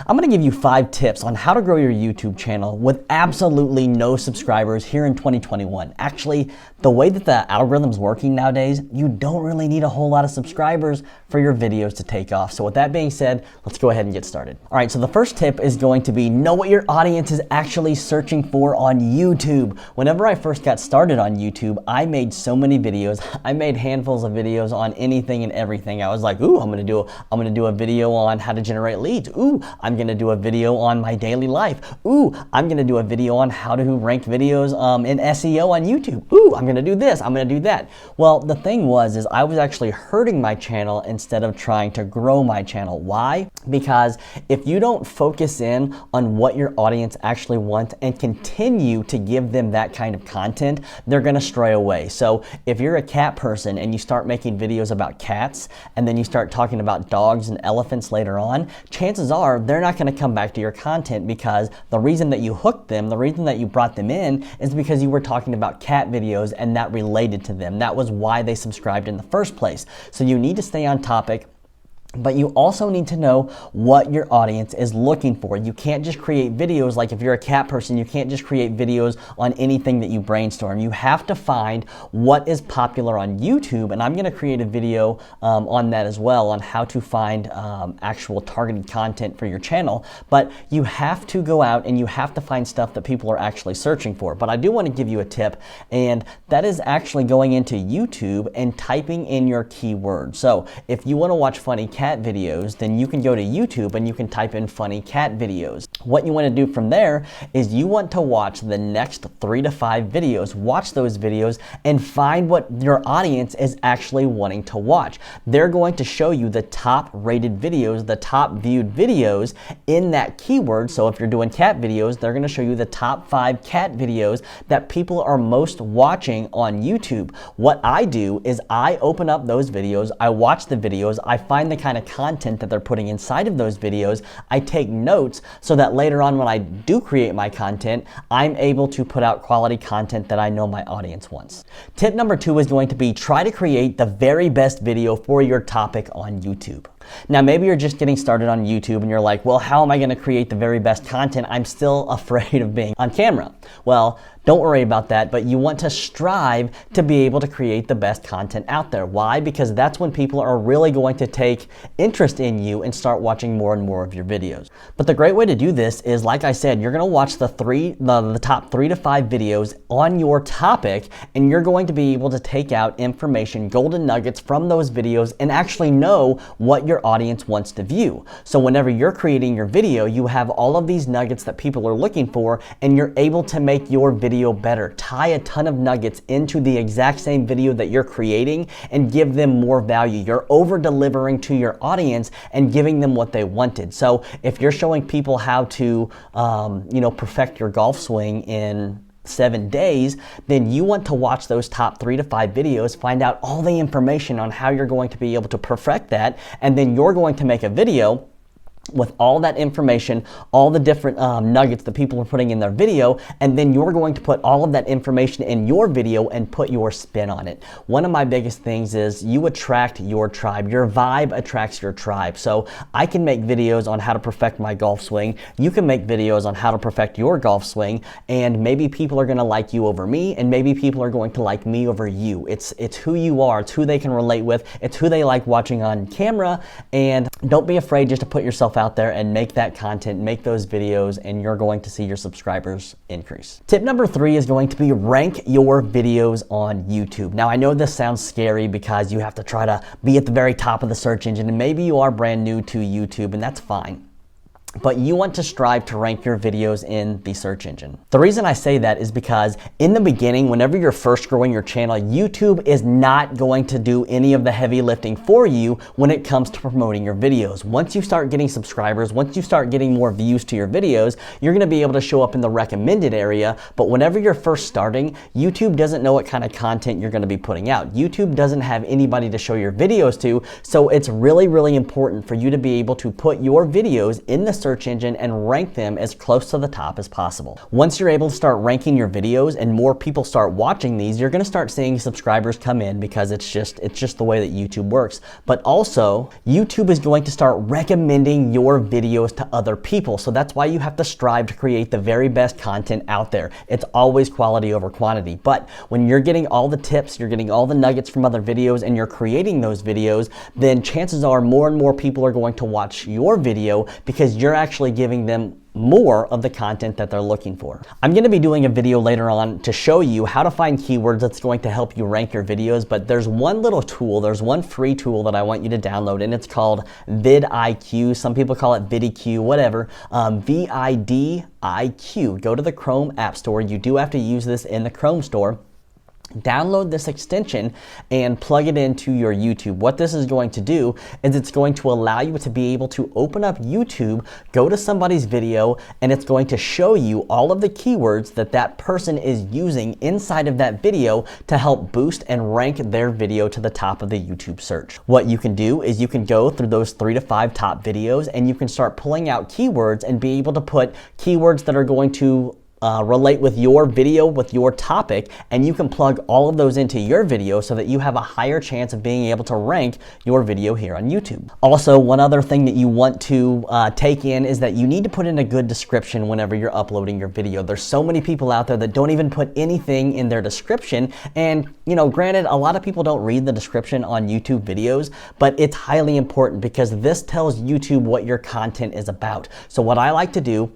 I'm going to give you 5 tips on how to grow your YouTube channel with absolutely no subscribers here in 2021. Actually, the way that the algorithm's working nowadays, you don't really need a whole lot of subscribers for your videos to take off. So with that being said, let's go ahead and get started. All right, so the first tip is going to be know what your audience is actually searching for on YouTube. Whenever I first got started on YouTube, I made so many videos. I made handfuls of videos on anything and everything. I was like, ooh, I'm gonna do a video on how to generate leads. Ooh, I'm gonna do a video on my daily life. Ooh, I'm gonna do a video on how to rank videos in SEO on YouTube. Ooh, I'm gonna do this, I'm gonna do that. Well, the thing was I was actually hurting my channel instead of trying to grow my channel. Why? Because if you don't focus in on what your audience actually wants and continue to give them that kind of content, they're gonna stray away. So if you're a cat person and you start making videos about cats and then you start talking about dogs and elephants later on, chances are they're not gonna come back to your content because the reason that you hooked them, the reason that you brought them in is because you were talking about cat videos and that related to them. That was why they subscribed in the first place. So you need to stay on topic, but you also need to know what your audience is looking for. You can't just create videos like if you're a cat person, you can't just create videos on anything that you brainstorm. You have to find what is popular on YouTube, and I'm gonna create a video on that as well, on how to find actual targeted content for your channel. But you have to go out and you have to find stuff that people are actually searching for. But I do wanna give you a tip, and that is actually going into YouTube and typing in your keywords. So if you wanna watch funny cat videos, then you can go to YouTube and you can type in funny cat videos. What you want to do from there is you want to watch the next 3 to 5 videos. Watch those videos and find what your audience is actually wanting to watch. They're going to show you the top rated videos, the top viewed videos in that keyword. So if you're doing cat videos, they're going to show you the top 5 cat videos that people are most watching on YouTube. What I do is I open up those videos, I watch the videos, I find the kind of content that they're putting inside of those videos. I take notes so that later on when I do create my content, I'm able to put out quality content that I know my audience wants. Tip number 2 is going to be try to create the very best video for your topic on YouTube. Now, maybe you're just getting started on YouTube and you're like, well, how am I going to create the very best content? I'm still afraid of being on camera. Well, don't worry about that, but you want to strive to be able to create the best content out there. Why? Because that's when people are really going to take interest in you and start watching more and more of your videos. But the great way to do this is, like I said, you're going to watch the top 3 to 5 videos on your topic, and you're going to be able to take out information, golden nuggets from those videos and actually know what your audience wants to view. So whenever you're creating your video, you have all of these nuggets that people are looking for, and you're able to make your video better. Tie a ton of nuggets into the exact same video that you're creating and give them more value. You're over delivering to your audience and giving them what they wanted. So if you're showing people how to perfect your golf swing in 7 days, then you want to watch those top 3 to 5 videos, find out all the information on how you're going to be able to perfect that, and then you're going to make a video with all that information, all the different nuggets that people are putting in their video, and then you're going to put all of that information in your video and put your spin on it. One of my biggest things is you attract your tribe. Your vibe attracts your tribe. So I can make videos on how to perfect my golf swing. You can make videos on how to perfect your golf swing, and maybe people are going to like you over me, and maybe people are going to like me over you. It's who you are. It's who they can relate with. It's who they like watching on camera, and don't be afraid just to put yourself out there and make that content, make those videos, and you're going to see your subscribers increase. Tip number 3 is going to be rank your videos on YouTube. Now, I know this sounds scary because you have to try to be at the very top of the search engine, and maybe you are brand new to YouTube, and that's fine. But you want to strive to rank your videos in the search engine. The reason I say that is because in the beginning, whenever you're first growing your channel, YouTube is not going to do any of the heavy lifting for you when it comes to promoting your videos. Once you start getting subscribers, once you start getting more views to your videos, you're going to be able to show up in the recommended area. But whenever you're first starting, YouTube doesn't know what kind of content you're going to be putting out. YouTube doesn't have anybody to show your videos to, so it's really, really important for you to be able to put your videos in the search engine and rank them as close to the top as possible. Once you're able to start ranking your videos and more people start watching these, you're going to start seeing subscribers come in because it's just the way that YouTube works. But also, YouTube is going to start recommending your videos to other people. So that's why you have to strive to create the very best content out there. It's always quality over quantity. But when you're getting all the tips, you're getting all the nuggets from other videos, and you're creating those videos, then chances are more and more people are going to watch your video because you're actually giving them more of the content that they're looking for. I'm going to be doing a video later on to show you how to find keywords that's going to help you rank your videos, but there's one little tool, there's one free tool that I want you to download, and it's called vidIQ. Some people call it vidIQ, whatever. vidIQ. Go to the Chrome App Store. You do have to use this in the Chrome store. Download this extension and plug it into your YouTube. What this is going to do is it's going to allow you to be able to open up YouTube, go to somebody's video, and it's going to show you all of the keywords that that person is using inside of that video to help boost and rank their video to the top of the YouTube search. What you can do is you can go through those 3 to 5 top videos and you can start pulling out keywords and be able to put keywords that are going to relate with your video, with your topic, and you can plug all of those into your video so that you have a higher chance of being able to rank your video here on YouTube. Also, one other thing that you want to take in is that you need to put in a good description whenever you're uploading your video. There's so many people out there that don't even put anything in their description, and you know, granted, a lot of people don't read the description on YouTube videos, but it's highly important because this tells YouTube what your content is about. So what I like to do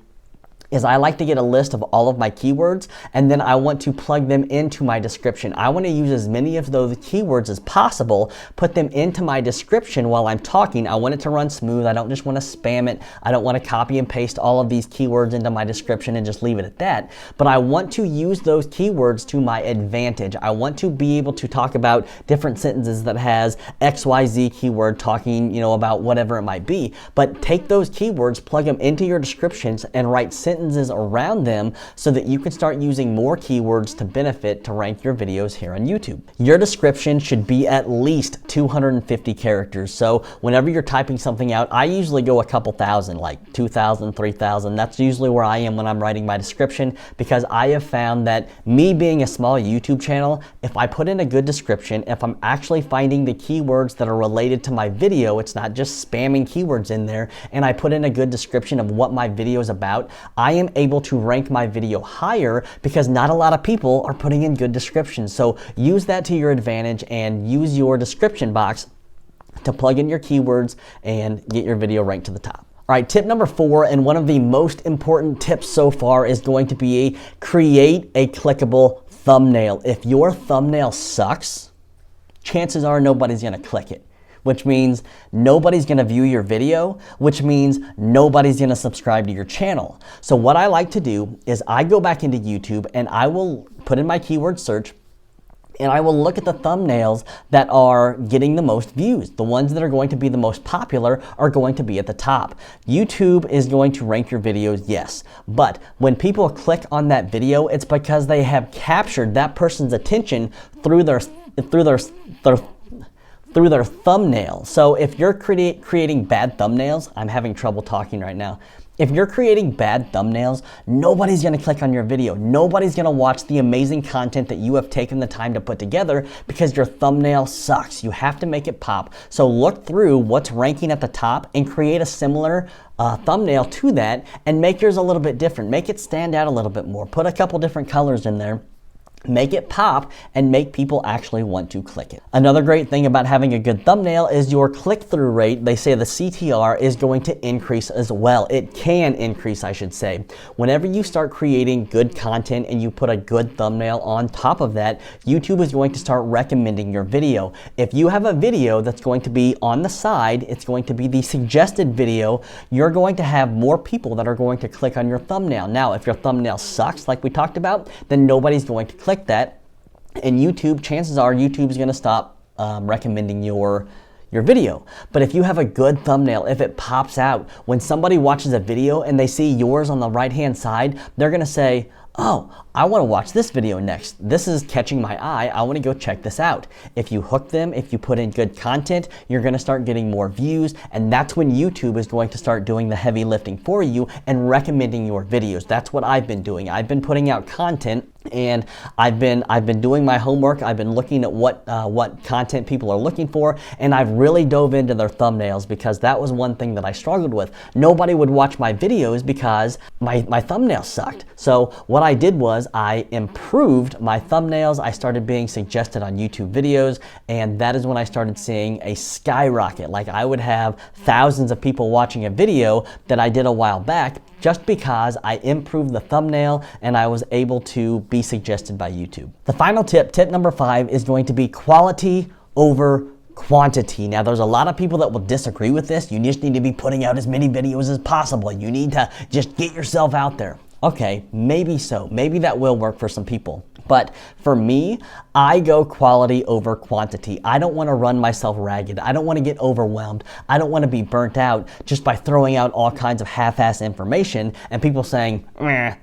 is I like to get a list of all of my keywords, and then I want to plug them into my description. I want to use as many of those keywords as possible, put them into my description while I'm talking. I want it to run smooth. I don't just want to spam it. I don't want to copy and paste all of these keywords into my description and just leave it at that. But I want to use those keywords to my advantage. I want to be able to talk about different sentences that has XYZ keyword talking, you know, about whatever it might be. But take those keywords, plug them into your descriptions, and write sentences around them so that you can start using more keywords to benefit to rank your videos here on YouTube. Your description should be at least 250 characters. So whenever you're typing something out, I usually go a couple thousand, like 2,000, 3,000. That's usually where I am when I'm writing my description, because I have found that me being a small YouTube channel, if I put in a good description, if I'm actually finding the keywords that are related to my video, it's not just spamming keywords in there, and I put in a good description of what my video is about, I am able to rank my video higher because not a lot of people are putting in good descriptions. So use that to your advantage and use your description box to plug in your keywords and get your video ranked to the top. All right, tip number 4, and one of the most important tips so far, is going to be create a clickable thumbnail. If your thumbnail sucks, chances are nobody's gonna click it, which means nobody's gonna view your video, which means nobody's gonna subscribe to your channel. So what I like to do is I go back into YouTube and I will put in my keyword search and I will look at the thumbnails that are getting the most views. The ones that are going to be the most popular are going to be at the top. YouTube is going to rank your videos, yes, but when people click on that video, it's because they have captured that person's attention through their thumbnail. So if you're creating bad thumbnails, I'm having trouble talking right now. If you're creating bad thumbnails, nobody's gonna click on your video. Nobody's gonna watch the amazing content that you have taken the time to put together because your thumbnail sucks. You have to make it pop. So look through what's ranking at the top and create a similar thumbnail to that and make yours a little bit different. Make it stand out a little bit more. Put a couple different colors in there. Make it pop and make people actually want to click it. Another great thing about having a good thumbnail is your click-through rate. They say the CTR is going to increase as well. It can increase, I should say. Whenever you start creating good content and you put a good thumbnail on top of that, YouTube is going to start recommending your video. If you have a video that's going to be on the side, it's going to be the suggested video, you're going to have more people that are going to click on your thumbnail. Now, if your thumbnail sucks, like we talked about, then nobody's going to click that, and YouTube, chances are YouTube is going to stop recommending your video. But if you have a good thumbnail, if it pops out, when somebody watches a video and they see yours on the right hand side, they're going to say, oh, I want to watch this video next. This is catching my eye. I want to go check this out. If you hook them, if you put in good content, you're going to start getting more views, and that's when YouTube is going to start doing the heavy lifting for you and recommending your videos. That's what I've been doing. I've been putting out content, and I've been doing my homework. I've been looking at what content people are looking for, and I've really dove into their thumbnails, because that was one thing that I struggled with. Nobody would watch my videos because my thumbnails sucked. So what I did was I improved my thumbnails. I started being suggested on YouTube videos, and that is when I started seeing a skyrocket. Like, I would have thousands of people watching a video that I did a while back just because I improved the thumbnail and I was able to be suggested by YouTube. The final tip number 5, is going to be quality over quantity. Now, there's a lot of people that will disagree with this. You just need to be putting out as many videos as possible. You need to just get yourself out there. Okay, maybe so. Maybe that will work for some people. But for me, I go quality over quantity. I don't want to run myself ragged. I don't want to get overwhelmed. I don't want to be burnt out just by throwing out all kinds of half-ass information and people saying,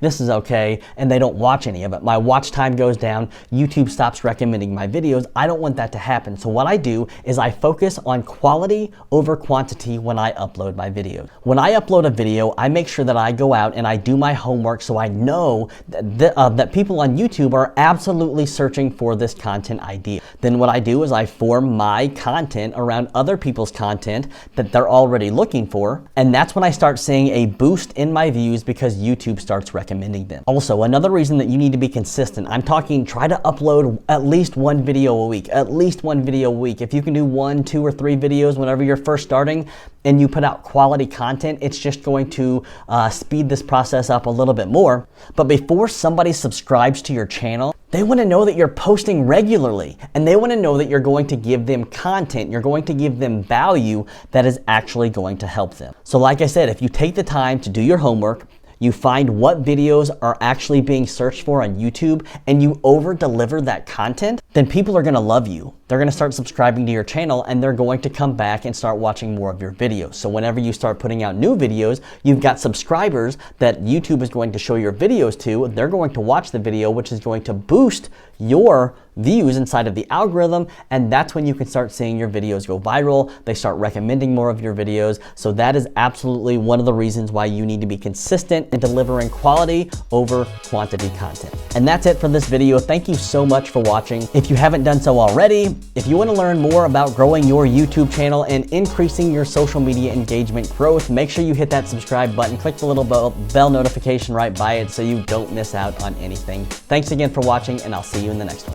this is okay, and they don't watch any of it. My watch time goes down. YouTube stops recommending my videos. I don't want that to happen. So what I do is I focus on quality over quantity when I upload my videos. When I upload a video, I make sure that I go out and I do my homework, so I know that people on YouTube are absolutely searching for this content idea. Then what I do is I form my content around other people's content that they're already looking for, and that's when I start seeing a boost in my views because YouTube starts recommending them. Also, another reason that you need to be consistent, I'm talking try to upload at least one video a week, at least one video a week. If you can do 1, 2, or 3 videos whenever you're first starting and you put out quality content, it's just going to speed this process up a little bit more. But before somebody subscribes to your channel, they want to know that you're posting regularly, and they want to know that you're going to give them content, you're going to give them value that is actually going to help them. So like I said, if you take the time to do your homework, you find what videos are actually being searched for on YouTube, and you over-deliver that content, then people are gonna love you. They're gonna start subscribing to your channel, and they're going to come back and start watching more of your videos. So whenever you start putting out new videos, you've got subscribers that YouTube is going to show your videos to. They're going to watch the video, which is going to boost your views inside of the algorithm, and that's when you can start seeing your videos go viral. They start recommending more of your videos. So that is absolutely one of the reasons why you need to be consistent in delivering quality over quantity content. And that's it for this video. Thank you so much for watching. If you haven't done so already, if you want to learn more about growing your YouTube channel and increasing your social media engagement growth, make sure you hit that subscribe button, click the little bell notification right by it so you don't miss out on anything. Thanks again for watching, and I'll see you in the next one.